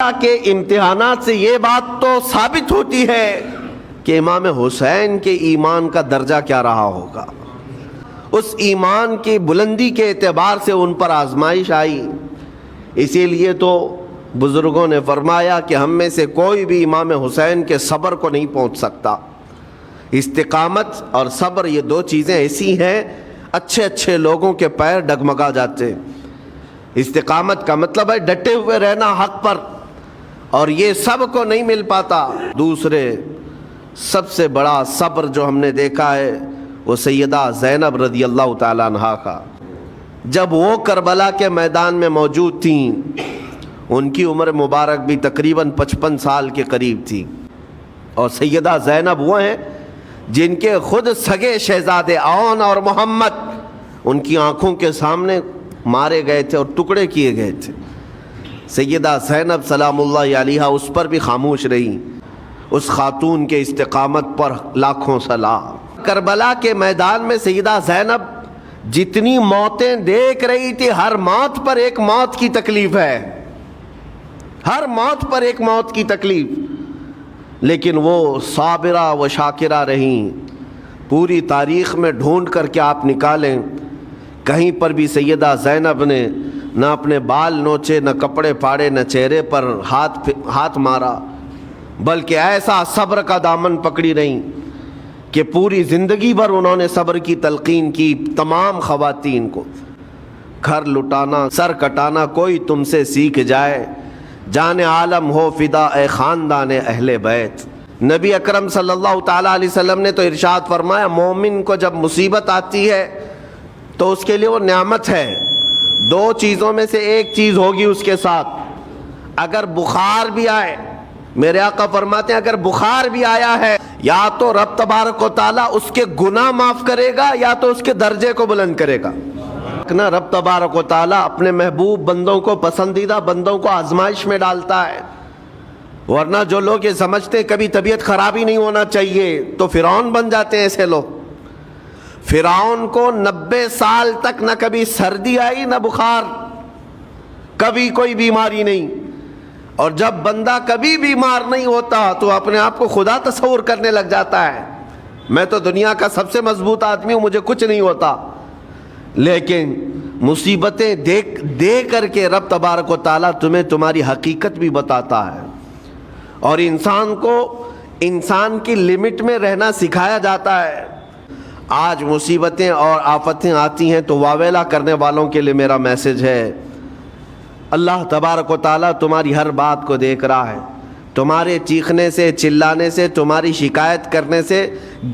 کربلا کے امتحانات سے یہ بات تو ثابت ہوتی ہے کہ امام حسین کے ایمان کا درجہ کیا رہا ہوگا. اس ایمان کی بلندی کے اعتبار سے ان پر آزمائش آئی. اسی لیے تو بزرگوں نے فرمایا کہ ہم میں سے کوئی بھی امام حسین کے صبر کو نہیں پہنچ سکتا. استقامت اور صبر یہ دو چیزیں ایسی ہیں اچھے اچھے لوگوں کے پیر ڈگمگا جاتے. استقامت کا مطلب ہے ڈٹے ہوئے رہنا حق پر، اور یہ سب کو نہیں مل پاتا. دوسرے سب سے بڑا صبر جو ہم نے دیکھا ہے وہ سیدہ زینب رضی اللہ تعالیٰ عنہا کا. جب وہ کربلا کے میدان میں موجود تھیں، ان کی عمر مبارک بھی تقریباً 55 سال کے قریب تھی، اور سیدہ زینب وہ ہیں جن کے خود سگے شہزادے عون اور محمد ان کی آنکھوں کے سامنے مارے گئے تھے اور ٹکڑے کیے گئے تھے. سیدہ زینب سلام اللہ علیہا اس پر بھی خاموش رہی. اس خاتون کے استقامت پر لاکھوں سلام. کربلا کے میدان میں سیدہ زینب جتنی موتیں دیکھ رہی تھی، ہر موت پر ایک موت کی تکلیف ہے، ہر موت پر ایک موت کی تکلیف، لیکن وہ صابرہ و شاکرہ رہیں. پوری تاریخ میں ڈھونڈ کر کے آپ نکالیں، کہیں پر بھی سیدہ زینب نے نہ اپنے بال نوچے، نہ کپڑے پھاڑے، نہ چہرے پر ہاتھ مارا، بلکہ ایسا صبر کا دامن پکڑی رہیں کہ پوری زندگی بھر انہوں نے صبر کی تلقین کی تمام خواتین کو. گھر لٹانا، سر کٹانا کوئی تم سے سیکھ جائے، جان عالم ہو فدا اے خاندان اہل بیت. نبی اکرم صلی اللہ تعالیٰ علیہ وسلم نے تو ارشاد فرمایا مومن کو جب مصیبت آتی ہے تو اس کے لیے وہ نعمت ہے. دو چیزوں میں سے ایک چیز ہوگی اس کے ساتھ. اگر بخار بھی آئے، میرے آقا فرماتے ہیں اگر بخار بھی آیا ہے، یا تو رب تبارک و تعالیٰ اس کے گناہ معاف کرے گا یا تو اس کے درجے کو بلند کرے گا. نہ رب تبارک و تعالیٰ اپنے محبوب بندوں کو، پسندیدہ بندوں کو آزمائش میں ڈالتا ہے. ورنہ جو لوگ یہ سمجھتے ہیں کبھی طبیعت خراب ہی نہیں ہونا چاہیے تو فرعون بن جاتے ہیں. ایسے لوگ، فرعون کو 90 سال تک نہ کبھی سردی آئی نہ بخار، کبھی کوئی بیماری نہیں. اور جب بندہ کبھی بیمار نہیں ہوتا تو اپنے آپ کو خدا تصور کرنے لگ جاتا ہے، میں تو دنیا کا سب سے مضبوط آدمی ہوں، مجھے کچھ نہیں ہوتا. لیکن مصیبتیں دے کر کے رب تبارک و تعالیٰ تمہیں تمہاری حقیقت بھی بتاتا ہے، اور انسان کو انسان کی لمٹ میں رہنا سکھایا جاتا ہے. آج مصیبتیں اور آفتیں آتی ہیں تو واویلا کرنے والوں کے لیے میرا میسج ہے، اللہ تبارک و تعالیٰ تمہاری ہر بات کو دیکھ رہا ہے. تمہارے چیخنے سے، چلانے سے، تمہاری شکایت کرنے سے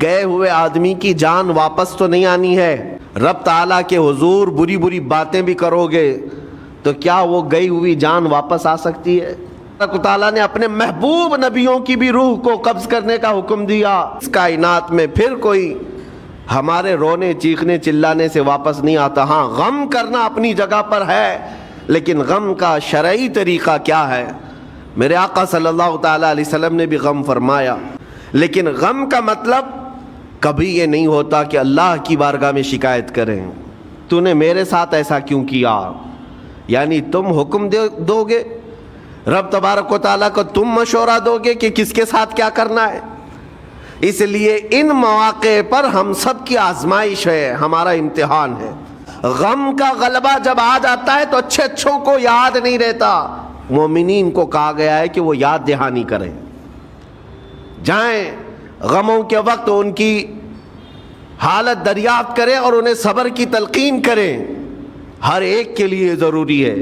گئے ہوئے آدمی کی جان واپس تو نہیں آنی ہے. رب تعالیٰ کے حضور بری بری باتیں بھی کرو گے تو کیا وہ گئی ہوئی جان واپس آ سکتی ہے؟ اللہ تعالیٰ نے اپنے محبوب نبیوں کی بھی روح کو قبض کرنے کا حکم دیا. اس کائنات میں پھر کوئی ہمارے رونے چیخنے چلانے سے واپس نہیں آتا. ہاں، غم کرنا اپنی جگہ پر ہے، لیکن غم کا شرعی طریقہ کیا ہے؟ میرے آقا صلی اللہ تعالیٰ علیہ وسلم نے بھی غم فرمایا، لیکن غم کا مطلب کبھی یہ نہیں ہوتا کہ اللہ کی بارگاہ میں شکایت کریں، تو نے میرے ساتھ ایسا کیوں کیا؟ یعنی تم حکم دو گے، رب تبارک و تعالیٰ کو تم مشورہ دو گے کہ کس کے ساتھ کیا کرنا ہے. اس لیے ان مواقع پر ہم سب کی آزمائش ہے، ہمارا امتحان ہے. غم کا غلبہ جب آ جاتا ہے تو اچھے اچھوں کو یاد نہیں رہتا. مومنین کو کہا گیا ہے کہ وہ یاد دہانی کریں، جائیں غموں کے وقت ان کی حالت دریافت کریں اور انہیں صبر کی تلقین کریں. ہر ایک کے لیے ضروری ہے.